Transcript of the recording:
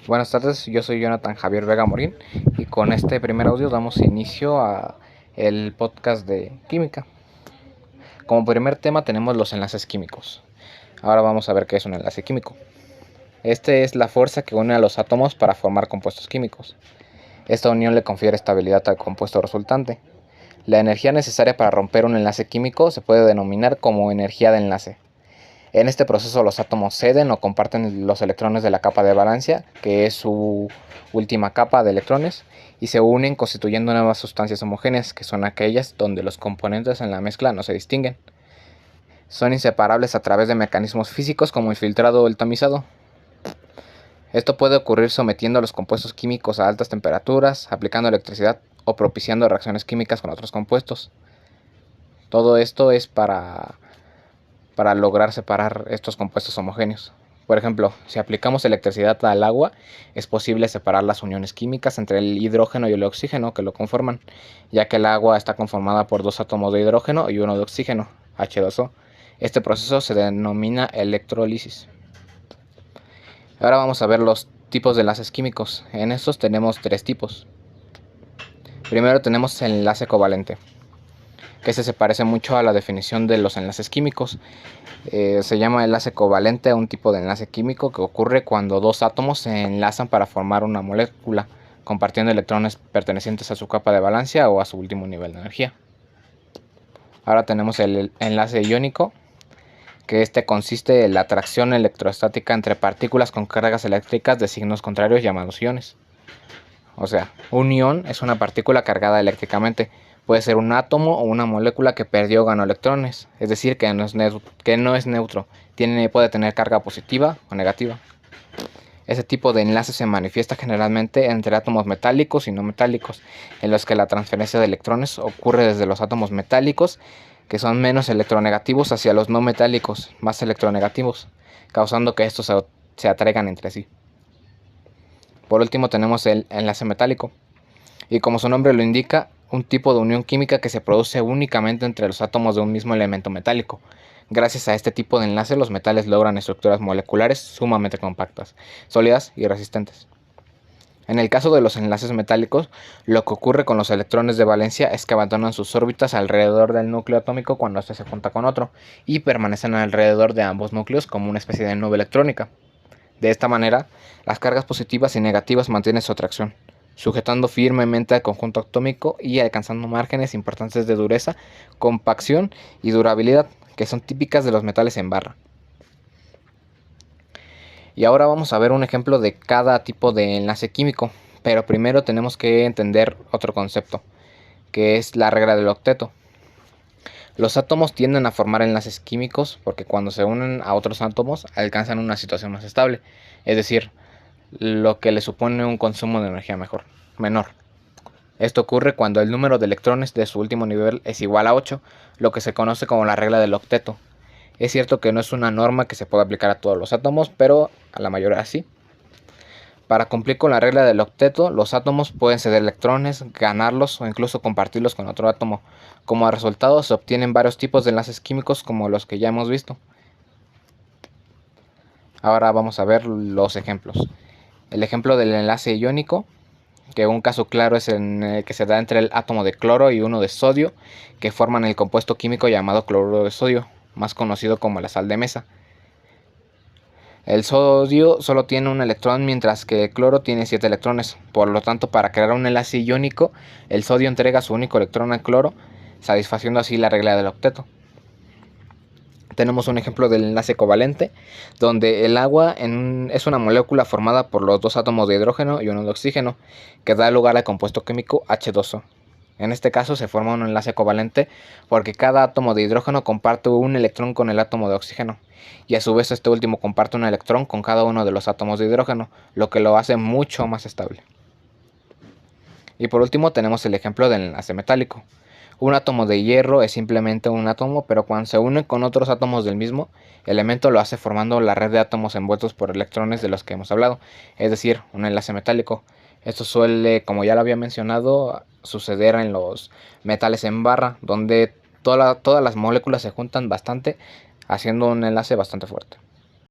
Buenas tardes, yo soy Jonathan Javier Vega Morín y con este primer audio damos inicio a el podcast de química. Como primer tema tenemos los enlaces químicos. Ahora vamos a ver qué es un enlace químico. Este es la fuerza que une a los átomos para formar compuestos químicos. Esta unión le confiere estabilidad al compuesto resultante. La energía necesaria para romper un enlace químico se puede denominar como energía de enlace. En este proceso los átomos ceden o comparten los electrones de la capa de valencia, que es su última capa de electrones, y se unen constituyendo nuevas sustancias homogéneas, que son aquellas donde los componentes en la mezcla no se distinguen. Son inseparables a través de mecanismos físicos como el filtrado o el tamizado. Esto puede ocurrir sometiendo a los compuestos químicos a altas temperaturas, aplicando electricidad o propiciando reacciones químicas con otros compuestos. Todo esto es para lograr separar estos compuestos homogéneos. Por ejemplo, si aplicamos electricidad al agua, es posible separar las uniones químicas entre el hidrógeno y el oxígeno que lo conforman, ya que el agua está conformada por dos átomos de hidrógeno y uno de oxígeno, H2O. Este proceso se denomina electrólisis. Ahora vamos a ver los tipos de enlaces químicos. En estos tenemos tres tipos. Primero tenemos el enlace covalente, que se parece mucho a la definición de los enlaces químicos. Se llama enlace covalente a un tipo de enlace químico que ocurre cuando dos átomos se enlazan para formar una molécula, compartiendo electrones pertenecientes a su capa de valencia o a su último nivel de energía. Ahora tenemos el enlace iónico, que consiste en la atracción electrostática entre partículas con cargas eléctricas de signos contrarios llamados iones. O sea, un ion es una partícula cargada eléctricamente. Puede ser un átomo o una molécula que perdió o ganó electrones, es decir, que no es neutro, puede tener carga positiva o negativa. Ese tipo de enlace se manifiesta generalmente entre átomos metálicos y no metálicos, en los que la transferencia de electrones ocurre desde los átomos metálicos, que son menos electronegativos, hacia los no metálicos, más electronegativos, causando que estos se atraigan entre sí. Por último tenemos el enlace metálico, y como su nombre lo indica, un tipo de unión química que se produce únicamente entre los átomos de un mismo elemento metálico. Gracias a este tipo de enlace, los metales logran estructuras moleculares sumamente compactas, sólidas y resistentes. En el caso de los enlaces metálicos, lo que ocurre con los electrones de valencia es que abandonan sus órbitas alrededor del núcleo atómico cuando éste se junta con otro, y permanecen alrededor de ambos núcleos como una especie de nube electrónica. De esta manera, las cargas positivas y negativas mantienen su atracción, sujetando firmemente al conjunto atómico y alcanzando márgenes importantes de dureza, compacción y durabilidad, que son típicas de los metales en barra. Y ahora vamos a ver un ejemplo de cada tipo de enlace químico, pero primero tenemos que entender otro concepto, que es la regla del octeto. Los átomos tienden a formar enlaces químicos porque cuando se unen a otros átomos alcanzan una situación más estable, es decir, lo que le supone un consumo de energía menor. Esto ocurre cuando el número de electrones de su último nivel es igual a 8, lo que se conoce como la regla del octeto. Es cierto que no es una norma que se pueda aplicar a todos los átomos, pero a la mayoría sí. Para cumplir con la regla del octeto, los átomos pueden ceder electrones, ganarlos o incluso compartirlos con otro átomo. Como resultado se obtienen varios tipos de enlaces químicos como los que ya hemos visto. Ahora vamos a ver los ejemplos. El ejemplo del enlace iónico, que un caso claro es en el que se da entre el átomo de cloro y uno de sodio, que forman el compuesto químico llamado cloruro de sodio, más conocido como la sal de mesa. El sodio solo tiene un electrón mientras que el cloro tiene 7 electrones, por lo tanto para crear un enlace iónico, el sodio entrega su único electrón al cloro, satisfaciendo así la regla del octeto. Tenemos un ejemplo del enlace covalente, donde el agua es una molécula formada por los dos átomos de hidrógeno y uno de oxígeno, que da lugar al compuesto químico H2O. En este caso se forma un enlace covalente porque cada átomo de hidrógeno comparte un electrón con el átomo de oxígeno, y a su vez este último comparte un electrón con cada uno de los átomos de hidrógeno, lo que lo hace mucho más estable. Y por último tenemos el ejemplo del enlace metálico. Un átomo de hierro es simplemente un átomo, pero cuando se une con otros átomos del mismo elemento lo hace formando la red de átomos envueltos por electrones de los que hemos hablado, es decir, un enlace metálico. Esto suele, como ya lo había mencionado, suceder en los metales en barra, donde todas las moléculas se juntan bastante, haciendo un enlace bastante fuerte.